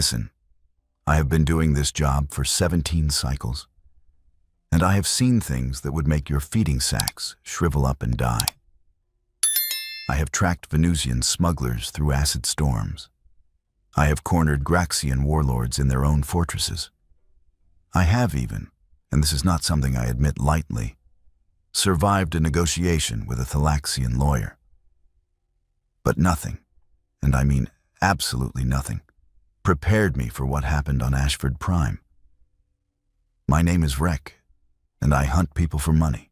Listen, I have been doing this job for 17 cycles, and I have seen things that would make your feeding sacks shrivel up and die. I have tracked Venusian smugglers through acid storms. I have cornered Graxian warlords in their own fortresses. I have even, and this is not something I admit lightly, survived a negotiation with a Thalaxian lawyer. But nothing, and I mean absolutely nothing, prepared me for what happened on Ashford Prime. My name is Rek, and I hunt people for money.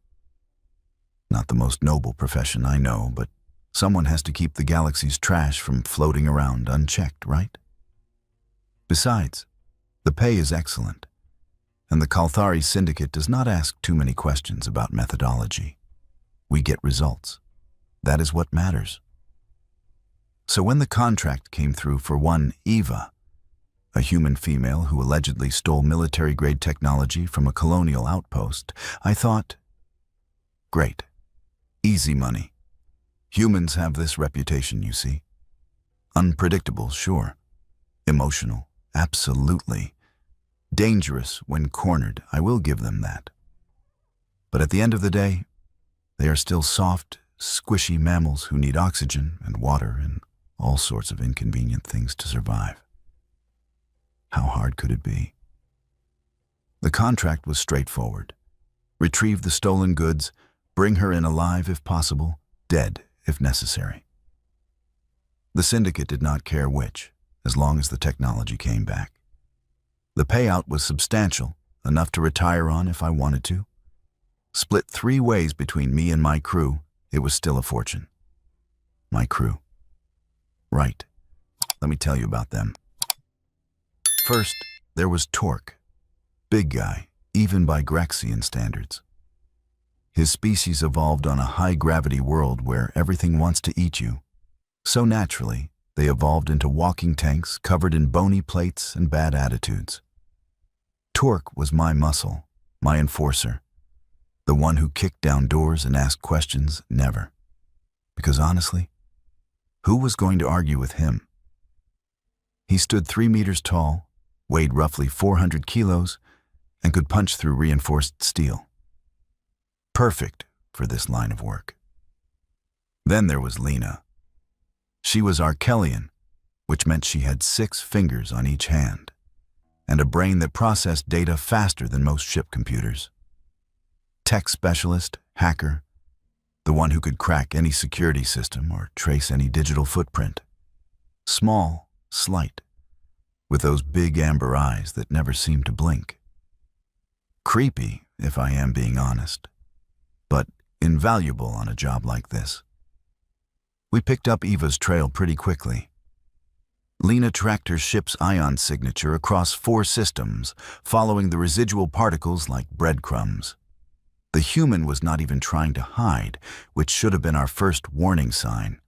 Not the most noble profession, I know, but someone has to keep the galaxy's trash from floating around unchecked, right? Besides, the pay is excellent, and the Kalthari Syndicate does not ask too many questions about methodology. We get results. That is what matters. So when the contract came through for one Eva, a human female who allegedly stole military-grade technology from a colonial outpost, I thought, great, easy money. Humans have this reputation, you see. Unpredictable, sure. Emotional, absolutely. Dangerous when cornered, I will give them that. But at the end of the day, they are still soft, squishy mammals who need oxygen and water and all sorts of inconvenient things to survive. How hard could it be? The contract was straightforward. Retrieve the stolen goods, bring her in alive if possible, dead if necessary. The Syndicate did not care which, as long as the technology came back. The payout was substantial, enough to retire on if I wanted to. Split 3 ways between me and my crew, it was still a fortune. My crew. Right. Let me tell you about them. First, there was Torque. Big guy, even by Graxian standards. His species evolved on a high-gravity world where everything wants to eat you. So naturally, they evolved into walking tanks covered in bony plates and bad attitudes. Torque was my muscle, my enforcer. The one who kicked down doors and asked questions, never. Because honestly, who was going to argue with him? He stood 3 meters tall, weighed roughly 400 kilos, and could punch through reinforced steel. Perfect for this line of work. Then there was Lena. She was Arkelian, which meant she had 6 fingers on each hand, and a brain that processed data faster than most ship computers. Tech specialist, hacker, the one who could crack any security system or trace any digital footprint. Small, slight, with those big amber eyes that never seemed to blink. Creepy, if I am being honest, but invaluable on a job like this. We picked up Eva's trail pretty quickly. Lena tracked her ship's ion signature across 4 systems, following the residual particles like breadcrumbs. The human was not even trying to hide, which should have been our first warning sign.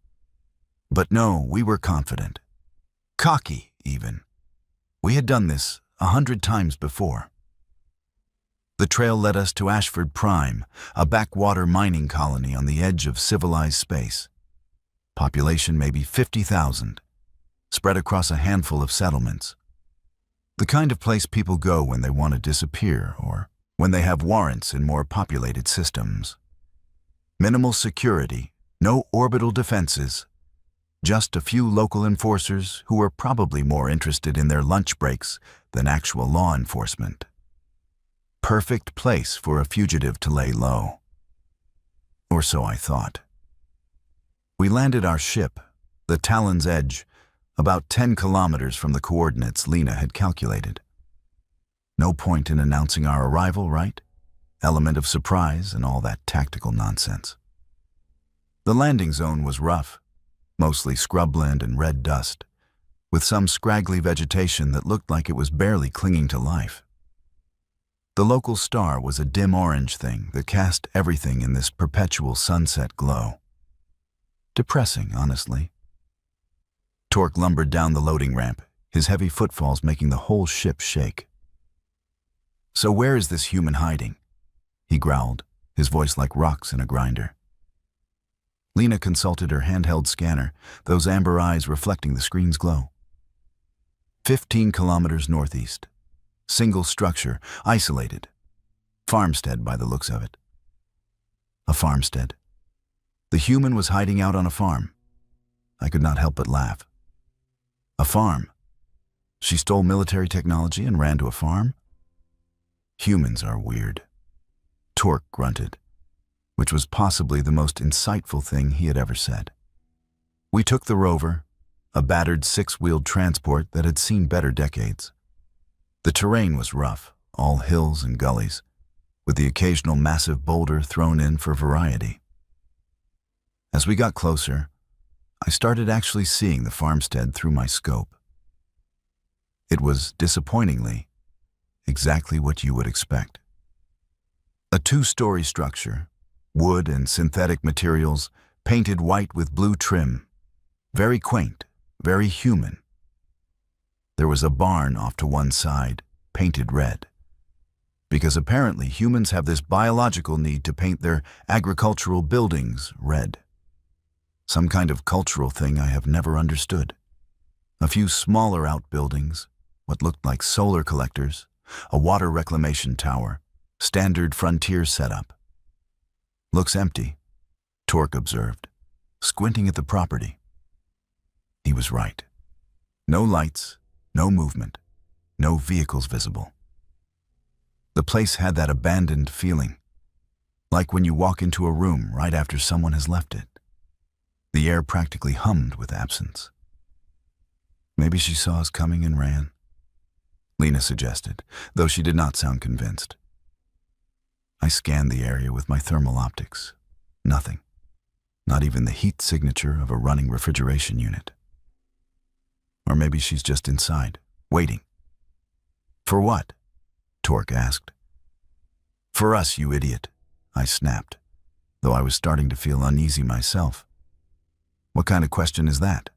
But no, we were confident. Cocky, even. We had done this 100 times before. The trail led us to Ashford Prime, a backwater mining colony on the edge of civilized space. Population maybe 50,000, spread across a handful of settlements. The kind of place people go when they want to disappear or when they have warrants in more populated systems. Minimal security, no orbital defenses, just a few local enforcers who were probably more interested in their lunch breaks than actual law enforcement. Perfect place for a fugitive to lay low. Or so I thought. We landed our ship, the Talon's Edge, about 10 kilometers from the coordinates Lena had calculated. No point in announcing our arrival, right? Element of surprise and all that tactical nonsense. The landing zone was rough, mostly scrubland and red dust, with some scraggly vegetation that looked like it was barely clinging to life. The local star was a dim orange thing that cast everything in this perpetual sunset glow. Depressing, honestly. Torque lumbered down the loading ramp, his heavy footfalls making the whole ship shake. "So where is this human hiding?" he growled, his voice like rocks in a grinder. Lena consulted her handheld scanner, those amber eyes reflecting the screen's glow. 15 kilometers northeast. Single structure, isolated. Farmstead by the looks of it. A farmstead. The human was hiding out on a farm. I could not help but laugh. A farm? She stole military technology and ran to a farm? Humans are weird. Torque grunted, which was possibly the most insightful thing he had ever said. We took the rover, a battered six-wheeled transport that had seen better decades. The terrain was rough, all hills and gullies, with the occasional massive boulder thrown in for variety. As we got closer, I started actually seeing the farmstead through my scope. It was, disappointingly, exactly what you would expect. A two-story structure, wood and synthetic materials, painted white with blue trim. Very quaint, very human. There was a barn off to one side, painted red. Because apparently humans have this biological need to paint their agricultural buildings red. Some kind of cultural thing I have never understood. A few smaller outbuildings, what looked like solar collectors, a water reclamation tower, standard frontier setup. Looks empty, Torque observed, squinting at the property. He was right. No lights, no movement, no vehicles visible. The place had that abandoned feeling, like when you walk into a room right after someone has left it. The air practically hummed with absence. Maybe she saw us coming and ran, Lena suggested, though she did not sound convinced. I scanned the area with my thermal optics. Nothing. Not even the heat signature of a running refrigeration unit. Or maybe she's just inside, waiting. For what? Torque asked. For us, you idiot, I snapped, though I was starting to feel uneasy myself. What kind of question is that?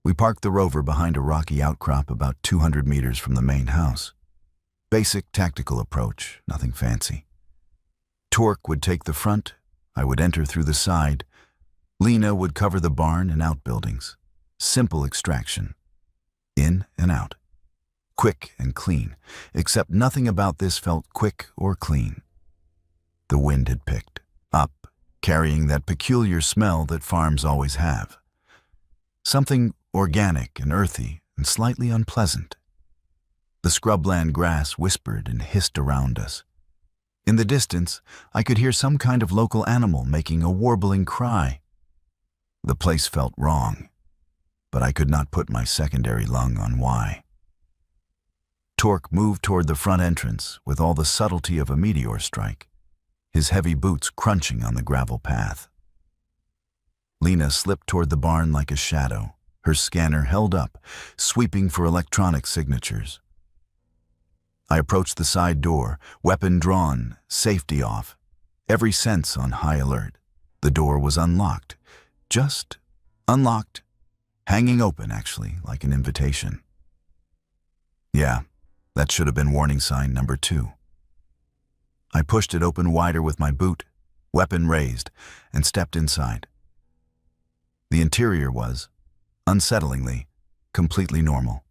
We parked the rover behind a rocky outcrop about 200 meters from the main house. Basic tactical approach, nothing fancy. Torque would take the front, I would enter through the side. Lena would cover the barn and outbuildings. Simple extraction. In and out. Quick and clean, except nothing about this felt quick or clean. The wind had picked up, carrying that peculiar smell that farms always have. Something organic and earthy and slightly unpleasant. The scrubland grass whispered and hissed around us. In the distance, I could hear some kind of local animal making a warbling cry. The place felt wrong, but I could not put my secondary lung on why. Torque moved toward the front entrance with all the subtlety of a meteor strike, his heavy boots crunching on the gravel path. Lena slipped toward the barn like a shadow, her scanner held up, sweeping for electronic signatures. I approached the side door, weapon drawn, safety off, every sense on high alert. The door was unlocked, just unlocked, hanging open actually, like an invitation. Yeah, that should have been warning sign number 2. I pushed it open wider with my boot, weapon raised, and stepped inside. The interior was, unsettlingly, completely normal.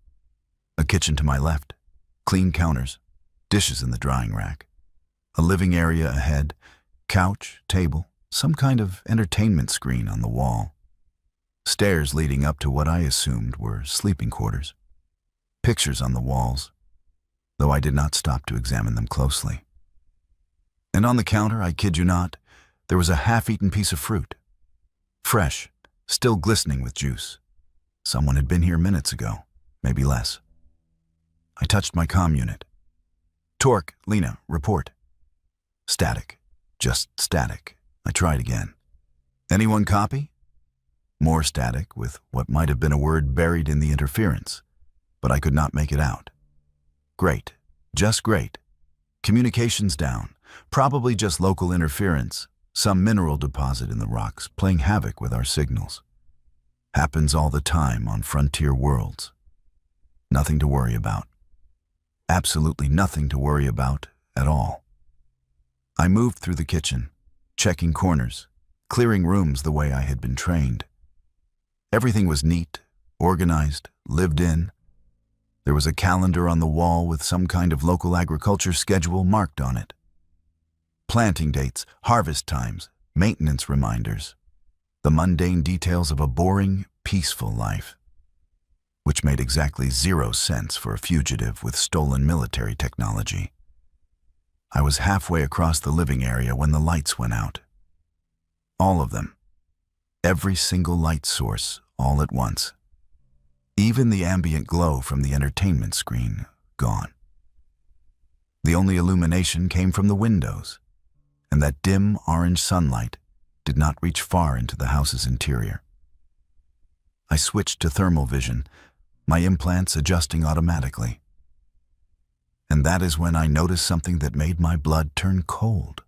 A kitchen to my left, clean counters, dishes in the drying rack. A living area ahead, couch, table, some kind of entertainment screen on the wall. Stairs leading up to what I assumed were sleeping quarters. Pictures on the walls, though I did not stop to examine them closely. And on the counter, I kid you not, there was a half-eaten piece of fruit. Fresh, still glistening with juice. Someone had been here minutes ago, maybe less. I touched my comm unit. Torque, Lena, report. Static. Just static. I tried again. Anyone copy? More static, with what might have been a word buried in the interference, but I could not make it out. Great. Just great. Communications down. Probably just local interference. Some mineral deposit in the rocks, playing havoc with our signals. Happens all the time on frontier worlds. Nothing to worry about. Absolutely nothing to worry about at all. I moved through the kitchen, checking corners, clearing rooms the way I had been trained. Everything was neat, organized, lived in, There was a calendar on the wall with some kind of local agriculture schedule marked on it. Planting dates, harvest times, maintenance reminders. The mundane details of a boring, peaceful life, which made exactly 0 sense for a fugitive with stolen military technology. I was halfway across the living area when the lights went out. All of them. Every single light source, all at once. Even the ambient glow from the entertainment screen, gone. The only illumination came from the windows, and that dim orange sunlight did not reach far into the house's interior. I switched to thermal vision, my implants adjusting automatically. And that is when I noticed something that made my blood turn cold.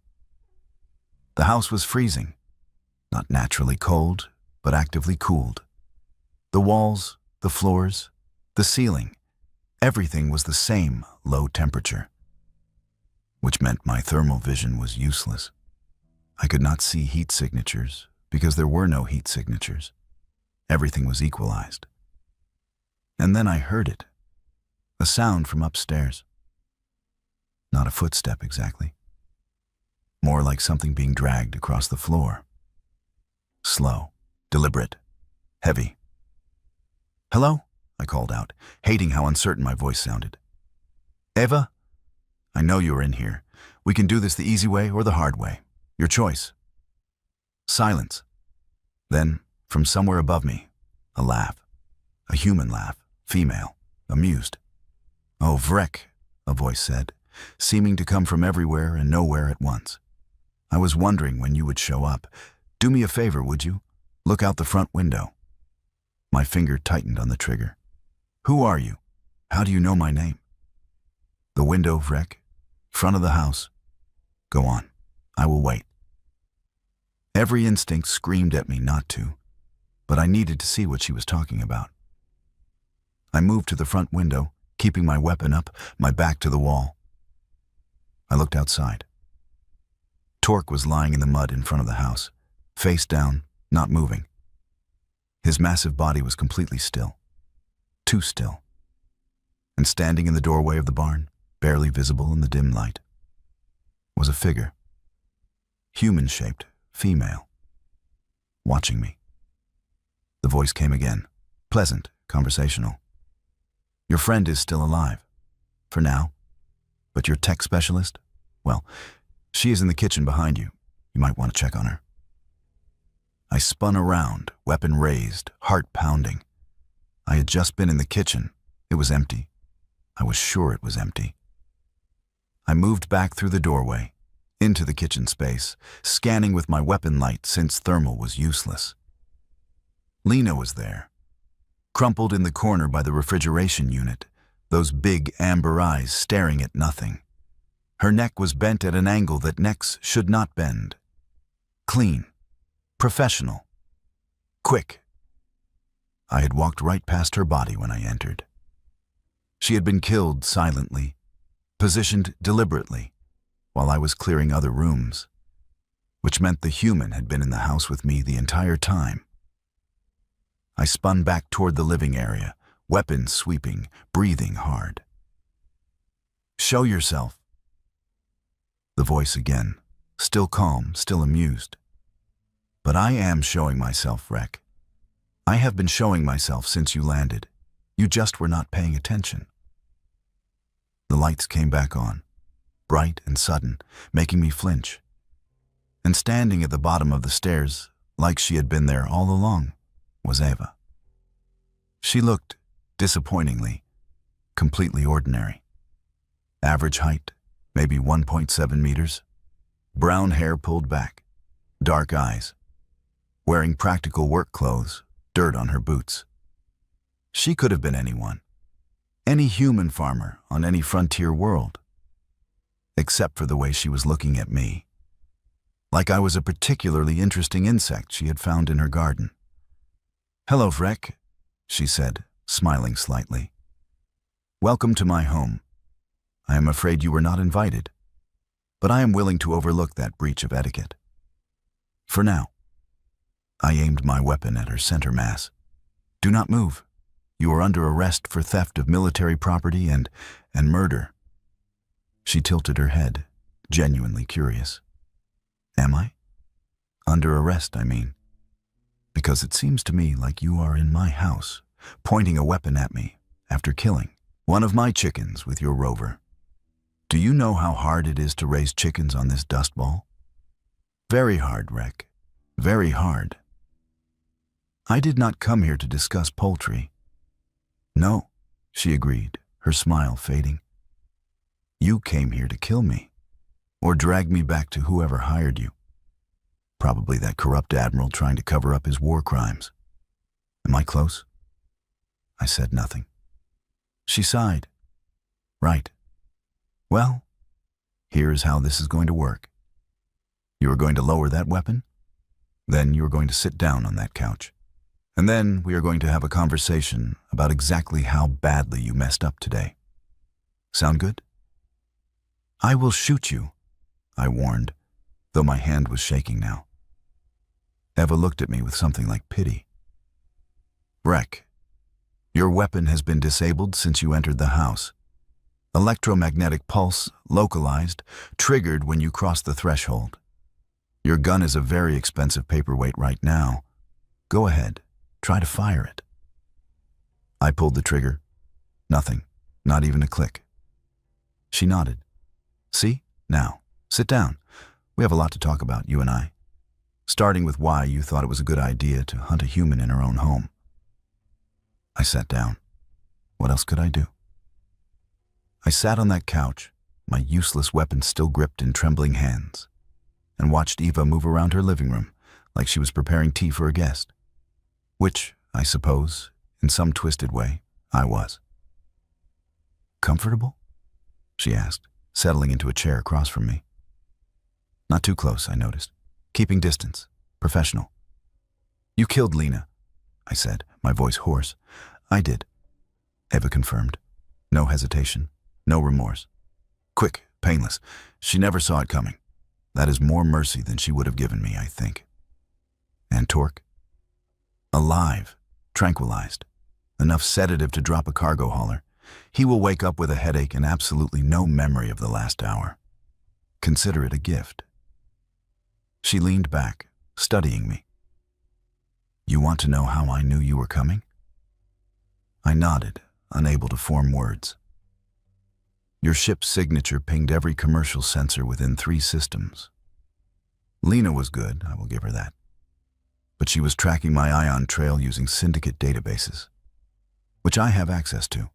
The house was freezing, not naturally cold, but actively cooled. The walls, the floors, the ceiling, everything was the same low temperature, which meant my thermal vision was useless. I could not see heat signatures because there were no heat signatures. Everything was equalized. And then I heard it, a sound from upstairs. Not a footstep exactly. More like something being dragged across the floor. Slow, deliberate, heavy. "Hello?" I called out, hating how uncertain my voice sounded. "Eva? I know you are in here. We can do this the easy way or the hard way. Your choice." Silence. Then, from somewhere above me, a laugh. A human laugh, female, amused. "Oh, Vrek," a voice said, seeming to come from everywhere and nowhere at once. "I was wondering when you would show up. Do me a favor, would you? Look out the front window." My finger tightened on the trigger. "Who are you? How do you know my name?" "The window, Vrek. Front of the house." "Go on. I will wait." Every instinct screamed at me not to, but I needed to see what she was talking about. I moved to the front window, keeping my weapon up, my back to the wall. I looked outside. Torque was lying in the mud in front of the house, face down, not moving. His massive body was completely still. Too still. And standing in the doorway of the barn, barely visible in the dim light, was a figure. Human-shaped, female. Watching me. The voice came again, pleasant, conversational. "Your friend is still alive. For now. But your tech specialist? Well, she is in the kitchen behind you. You might want to check on her." I spun around, weapon raised, heart pounding. I had just been in the kitchen. It was empty. I was sure it was empty. I moved back through the doorway, into the kitchen space, scanning with my weapon light since thermal was useless. Lena was there, crumpled in the corner by the refrigeration unit, those big amber eyes staring at nothing. Her neck was bent at an angle that necks should not bend. Clean. Professional. Quick. I had walked right past her body when I entered. She had been killed silently, positioned deliberately, while I was clearing other rooms, which meant the human had been in the house with me the entire time. I spun back toward the living area, weapon sweeping, breathing hard. "Show yourself." The voice again, still calm, still amused. "But I am showing myself, Vrek. I have been showing myself since you landed. You just were not paying attention." The lights came back on, bright and sudden, making me flinch. And standing at the bottom of the stairs, like she had been there all along, was Eva. She looked, disappointingly, completely ordinary. Average height, maybe 1.7 meters. Brown hair pulled back, dark eyes. Wearing practical work clothes, dirt on her boots. She could have been anyone. Any human farmer on any frontier world. Except for the way she was looking at me. Like I was a particularly interesting insect she had found in her garden. "Hello, Vrek," she said, smiling slightly. "Welcome to my home. I am afraid you were not invited, but I am willing to overlook that breach of etiquette. For now." I aimed my weapon at her center mass. "Do not move. You are under arrest for theft of military property and murder." She tilted her head, genuinely curious. "Am I? Under arrest, I mean. Because it seems to me like you are in my house, pointing a weapon at me after killing one of my chickens with your rover. Do you know how hard it is to raise chickens on this dust ball? Very hard, Rek. Very hard. I did not come here to discuss poultry." "No," she agreed, her smile fading. "You came here to kill me, or drag me back to whoever hired you. Probably that corrupt admiral trying to cover up his war crimes. Am I close?" I said nothing. She sighed. "Right. Well, here's how this is going to work. You are going to lower that weapon. Then you are going to sit down on that couch. And then we are going to have a conversation about exactly how badly you messed up today. Sound good?" "I will shoot you," I warned, though my hand was shaking now. Eva looked at me with something like pity. "Rek, your weapon has been disabled since you entered the house. Electromagnetic pulse, localized, triggered when you crossed the threshold. Your gun is a very expensive paperweight right now. Go ahead, try to fire it." I pulled the trigger. Nothing, not even a click. She nodded. "See? Now, sit down. We have a lot to talk about, you and I. Starting with why you thought it was a good idea to hunt a human in our own home." I sat down. What else could I do? I sat on that couch, my useless weapon still gripped in trembling hands, and watched Eva move around her living room like she was preparing tea for a guest. Which, I suppose, in some twisted way, I was. "Comfortable?" she asked, settling into a chair across from me. Not too close, I noticed. Keeping distance. Professional. "You killed Lena," I said, my voice hoarse. "I did," Eva confirmed. No hesitation, no remorse. Quick, painless. She never saw it coming. That is more mercy than she would have given me, I think. "And Torque?" "Alive, tranquilized. Enough sedative to drop a cargo hauler. He will wake up with a headache and absolutely no memory of the last hour. Consider it a gift." She leaned back, studying me. "You want to know how I knew you were coming?" I nodded, unable to form words. "Your ship's signature pinged every commercial sensor within 3 systems. Lena was good, I will give her that. But she was tracking my ion trail using syndicate databases, which I have access to.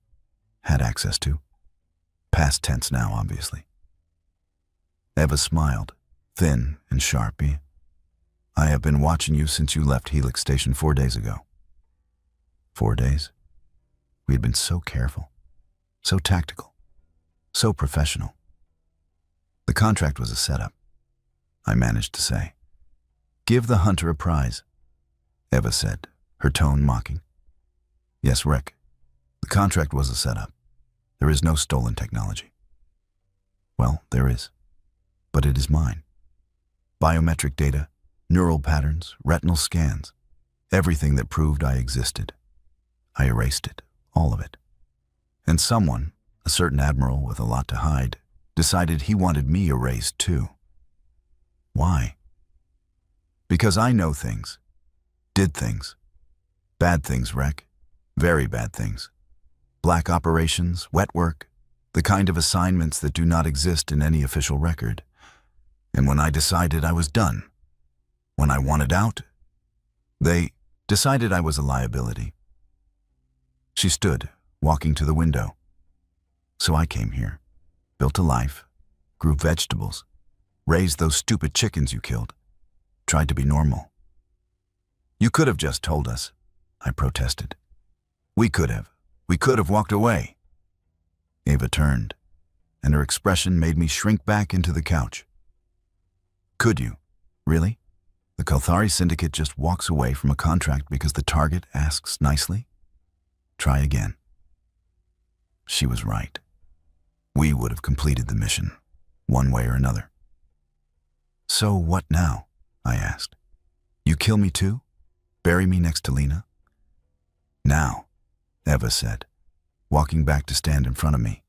Had access to. Past tense now, obviously." Eva smiled, thin and sharp. "I have been watching you since you left Helix Station 4 days ago." 4 days? We had been so careful, so tactical, so professional. "The contract was a setup," I managed to say. "Give the hunter a prize," Eva said, her tone mocking. "Yes, Rek, the contract was a setup. There is no stolen technology." "Well, there is, but it is mine. Biometric data, neural patterns, retinal scans, everything that proved I existed. I erased it, all of it. And someone, a certain admiral with a lot to hide, decided he wanted me erased too. Why? Because I know things, did things. Bad things, Rek. Very bad things. Black operations, wet work, the kind of assignments that do not exist in any official record. And when I decided I was done, when I wanted out, they decided I was a liability." She stood, walking to the window. "So I came here, built a life, grew vegetables, raised those stupid chickens you killed, tried to be normal." "You could have just told us," I protested. We could have walked away." Eva turned, and her expression made me shrink back into the couch. "Could you? Really? The Kalthari Syndicate just walks away from a contract because the target asks nicely? Try again." She was right. We would have completed the mission, one way or another. "So what now?" I asked. "You kill me too? Bury me next to Lena?" "Now," Eva said, walking back to stand in front of me.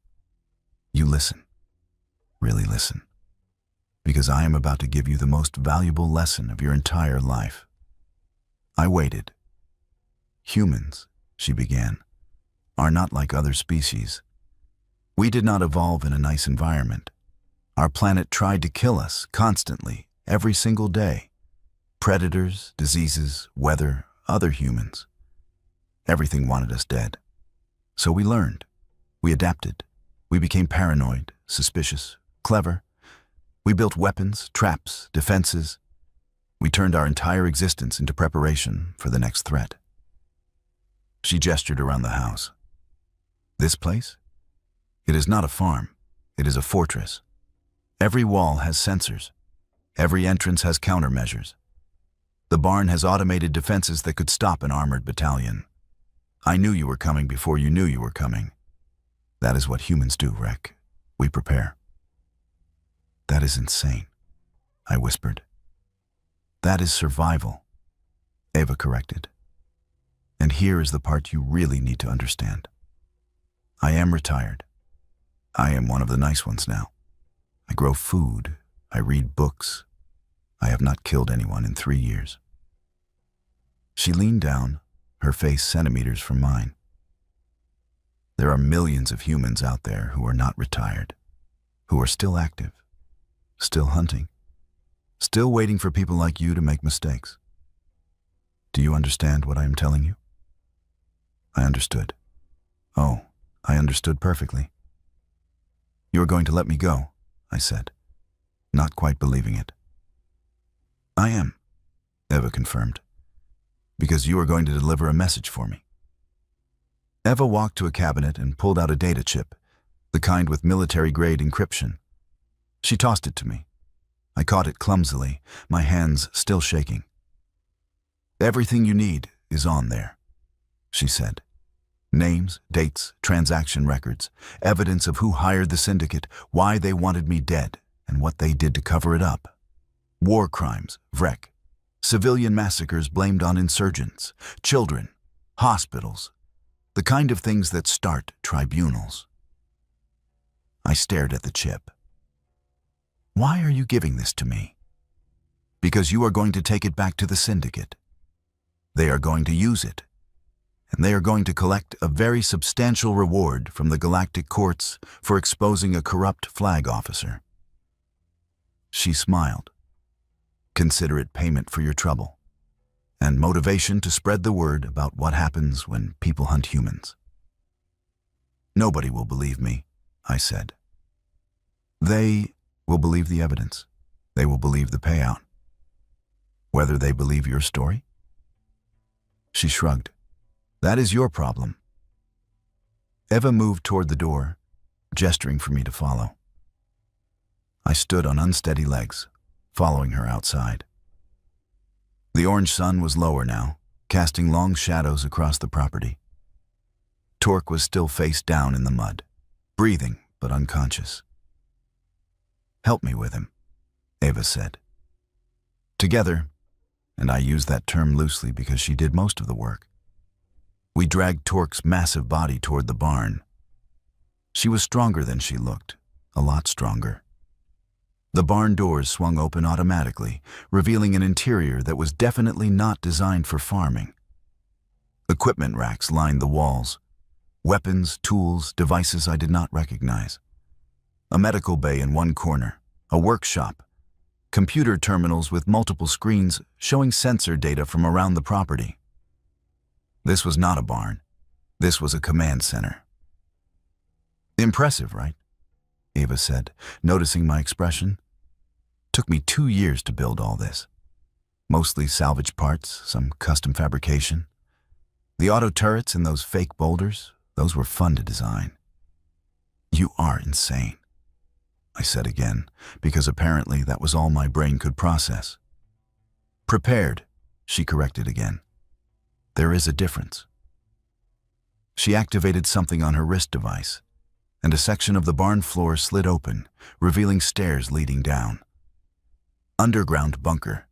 You listen. Really listen. Because I am about to give you the most valuable lesson of your entire life. I waited. Humans, she began, are not like other species. We did not evolve in a nice environment. Our planet tried to kill us constantly, every single day. Predators, diseases, weather, other humans. Everything wanted us dead. So we learned. We adapted. We became paranoid, suspicious, clever. We built weapons, traps, defenses. We turned our entire existence into preparation for the next threat. She gestured around the house. This place? It is not a farm. It is a fortress. Every wall has sensors. Every entrance has countermeasures. The barn has automated defenses that could stop an armored battalion. I knew you were coming before you knew you were coming. That is what humans do, Rek. We prepare. That is insane, I whispered. That is survival, Eva corrected. And here is the part you really need to understand. I am retired. I am one of the nice ones now. I grow food. I read books. I have not killed anyone in 3 years. She leaned down, her face centimeters from mine. There are millions of humans out there who are not retired, who are still active, still hunting, still waiting for people like you to make mistakes. Do you understand what I am telling you? I understood. Oh, I understood perfectly. You are going to let me go, I said, not quite believing it. I am, Eva confirmed, because you are going to deliver a message for me. Eva walked to a cabinet and pulled out a data chip, the kind with military-grade encryption. She tossed it to me. I caught it clumsily, my hands still shaking. Everything you need is on there, she said. Names, dates, transaction records, evidence of who hired the syndicate, why they wanted me dead, and what they did to cover it up. War crimes, Vrek. Civilian massacres blamed on insurgents, children, hospitals, the kind of things that start tribunals. I stared at the chip. Why are you giving this to me? Because you are going to take it back to the syndicate. They are going to use it. And they are going to collect a very substantial reward from the galactic courts for exposing a corrupt flag officer. She smiled. Consider it payment for your trouble, and motivation to spread the word about what happens when people hunt humans. Nobody will believe me, I said. They will believe the evidence. They will believe the payout. Whether they believe your story? She shrugged. That is your problem. Eva moved toward the door, gesturing for me to follow. I stood on unsteady legs, following her outside. The orange sun was lower now, casting long shadows across the property. Torque was still face down in the mud, breathing but unconscious. Help me with him, Eva said. Together, and I use that term loosely because she did most of the work, we dragged Torque's massive body toward the barn. She was stronger than she looked, a lot stronger. The barn doors swung open automatically, revealing an interior that was definitely not designed for farming. Equipment racks lined the walls. Weapons, tools, devices I did not recognize. A medical bay in one corner, a workshop, computer terminals with multiple screens showing sensor data from around the property. This was not a barn. This was a command center. Impressive, right? Eva said, noticing my expression. Took me 2 years to build all this. Mostly salvage parts, some custom fabrication. The auto turrets and those fake boulders, those were fun to design. You are insane, I said again, because apparently that was all my brain could process. Prepared, she corrected again. There is a difference. She activated something on her wrist device, and a section of the barn floor slid open, revealing stairs leading down. Underground bunker,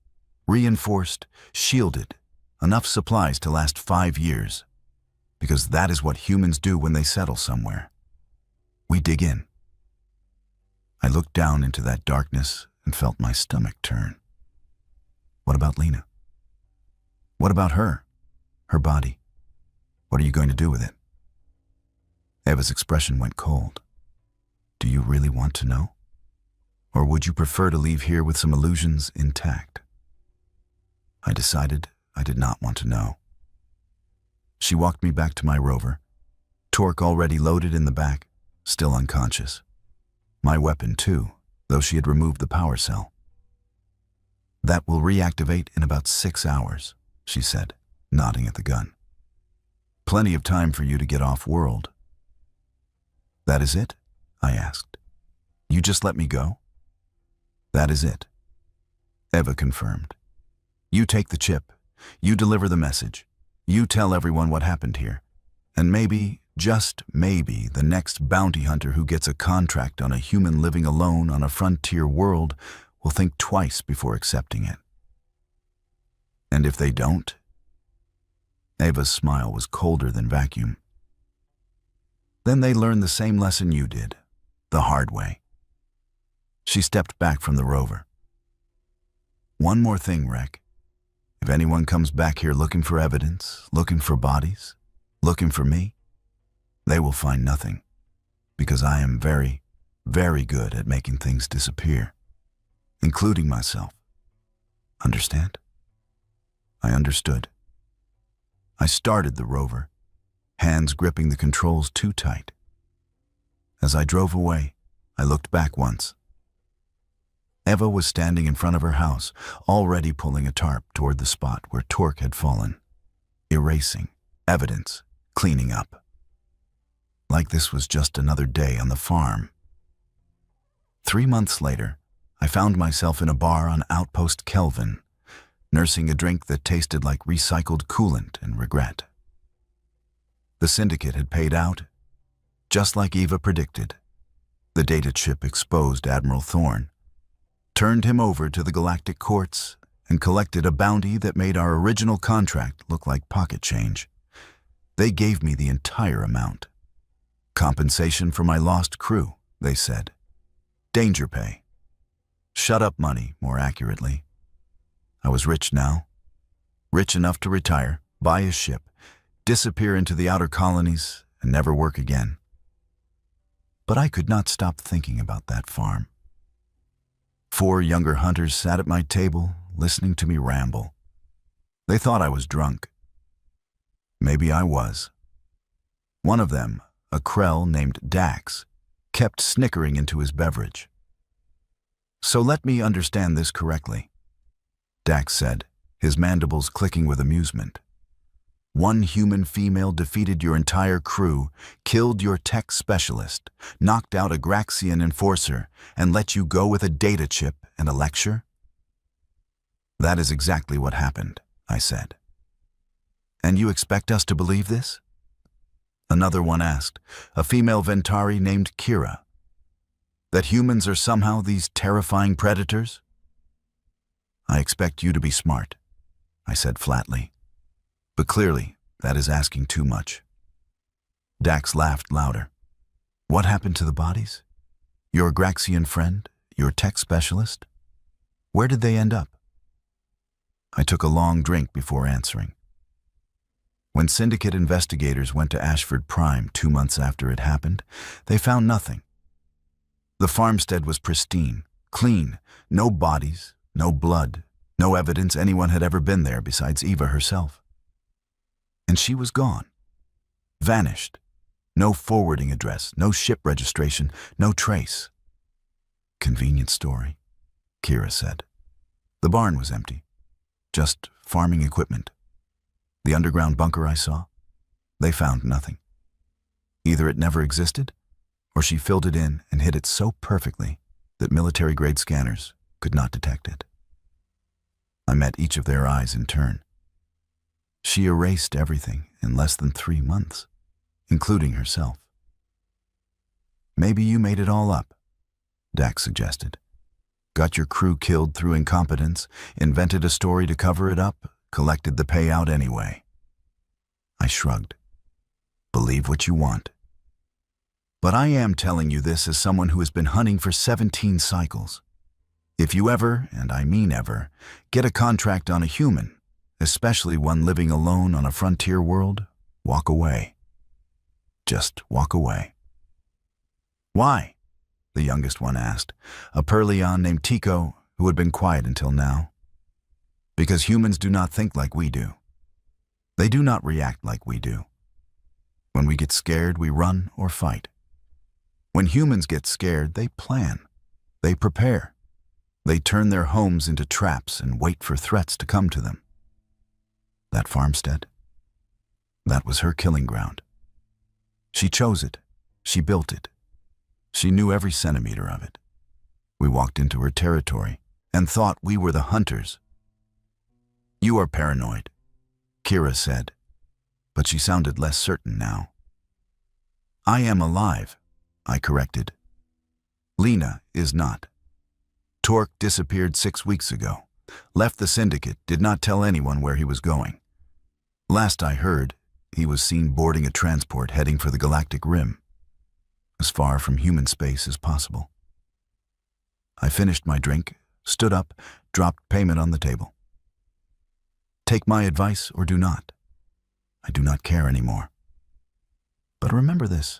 reinforced, shielded, enough supplies to last 5 years. because that is what humans do when they settle somewhere. We dig in. I looked down into that darkness and felt my stomach turn. What about Lena? What about her? Her body? What are you going to do with it? Eva's expression went cold. Do you really want to know? Or would you prefer to leave here with some illusions intact? I decided I did not want to know. She walked me back to my rover, Torque already loaded in the back, still unconscious. My weapon too, though she had removed the power cell. That will reactivate in about 6 hours, she said, nodding at the gun. Plenty of time for you to get off-world. That is it? I asked. You just let me go? That is it. Eva confirmed. You take the chip. You deliver the message. You tell everyone what happened here. And maybe, just maybe, the next bounty hunter who gets a contract on a human living alone on a frontier world will think twice before accepting it. And if they don't? Eva's smile was colder than vacuum. Then they learn the same lesson you did, the hard way. She stepped back from the rover. One more thing, Rek. If anyone comes back here looking for evidence, looking for bodies, looking for me, they will find nothing, because I am very, very good at making things disappear, including myself. Understand? I understood. I started the rover, hands gripping the controls too tight. As I drove away, I looked back once. Eva was standing in front of her house, already pulling a tarp toward the spot where Torque had fallen, erasing evidence, cleaning up. Like this was just another day on the farm. 3 months later, I found myself in a bar on Outpost Kelvin, nursing a drink that tasted like recycled coolant and regret. The syndicate had paid out, just like Eva predicted. The data chip exposed Admiral Thorne, turned him over to the galactic courts, and collected a bounty that made our original contract look like pocket change. They gave me the entire amount. Compensation for my lost crew, they said. Danger pay. Shut up money, more accurately. I was rich now. Rich enough to retire, buy a ship, disappear into the outer colonies, and never work again. But I could not stop thinking about that farm. 4 younger hunters sat at my table, listening to me ramble. They thought I was drunk. Maybe I was. One of them, a Krell named Dax, kept snickering into his beverage. So let me understand this correctly, Dax said, his mandibles clicking with amusement. One human female defeated your entire crew, killed your tech specialist, knocked out a Graxian enforcer, and let you go with a data chip and a lecture? That is exactly what happened, I said. And you expect us to believe this? Another one asked, a female Ventari named Kira. That humans are somehow these terrifying predators? I expect you to be smart, I said flatly. But clearly, that is asking too much. Dax laughed louder. What happened to the bodies? Your Graxian friend? Your tech specialist? Where did they end up? I took a long drink before answering. When Syndicate investigators went to Ashford Prime 2 months after it happened, they found nothing. The farmstead was pristine, clean, no bodies, no blood, no evidence anyone had ever been there besides Eva herself. And she was gone. Vanished. No forwarding address, no ship registration, no trace. Convenient story, Kira said. The barn was empty. Just farming equipment. The underground bunker I saw, they found nothing. Either it never existed, or she filled it in and hid it so perfectly that military-grade scanners could not detect it. I met each of their eyes in turn. She erased everything in less than 3 months, including herself. Maybe you made it all up, Dax suggested. Got your crew killed through incompetence, invented a story to cover it up, collected the payout anyway. I shrugged. Believe what you want. But I am telling you this as someone who has been hunting for 17 cycles. If you ever, and I mean ever, get a contract on a human, especially one living alone on a frontier world, walk away. Just walk away. Why? The youngest one asked, a Perleon named Tico who had been quiet until now. Because humans do not think like we do. They do not react like we do. When we get scared, we run or fight. When humans get scared, they plan. They prepare. They turn their homes into traps and wait for threats to come to them. That farmstead? That was her killing ground. She chose it. She built it. She knew every centimeter of it. We walked into her territory and thought we were the hunters. You are paranoid, Kira said, but she sounded less certain now. I am alive, I corrected. Lena is not. Torque disappeared 6 weeks ago, left the syndicate, did not tell anyone where he was going. Last I heard, he was seen boarding a transport heading for the galactic rim, as far from human space as possible. I finished my drink, stood up, dropped payment on the table. Take my advice or do not. I do not care anymore. But remember this.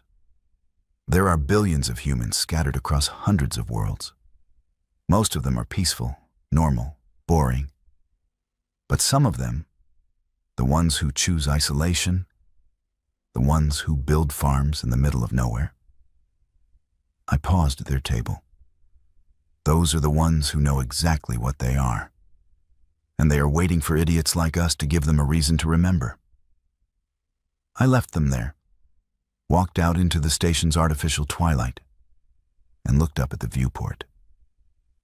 There are billions of humans scattered across hundreds of worlds. Most of them are peaceful, normal, boring. But some of them, the ones who choose isolation, the ones who build farms in the middle of nowhere. I paused at their table. Those are the ones who know exactly what they are. And they are waiting for idiots like us to give them a reason to remember. I left them there, walked out into the station's artificial twilight, and looked up at the viewport.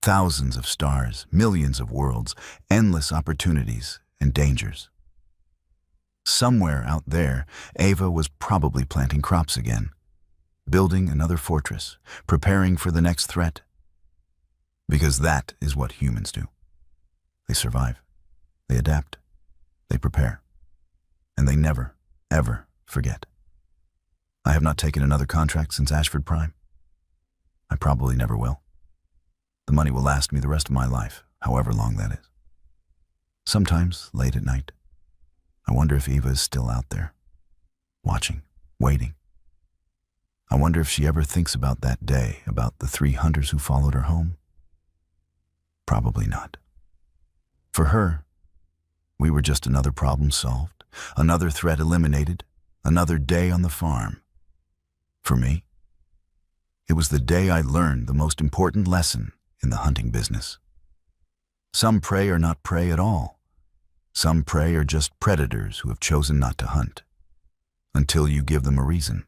Thousands of stars, millions of worlds, endless opportunities and dangers. Somewhere out there, Ava was probably planting crops again, building another fortress, preparing for the next threat. Because that is what humans do. They survive, they adapt, they prepare, and they never, ever forget. I have not taken another contract since Ashford Prime. I probably never will. The money will last me the rest of my life, however long that is. Sometimes, late at night, I wonder if Eva is still out there, watching, waiting. I wonder if she ever thinks about that day, about the 3 hunters who followed her home. Probably not. For her, we were just another problem solved, another threat eliminated, another day on the farm. For me, it was the day I learned the most important lesson in the hunting business. Some prey are not prey at all. Some prey are just predators who have chosen not to hunt, until you give them a reason.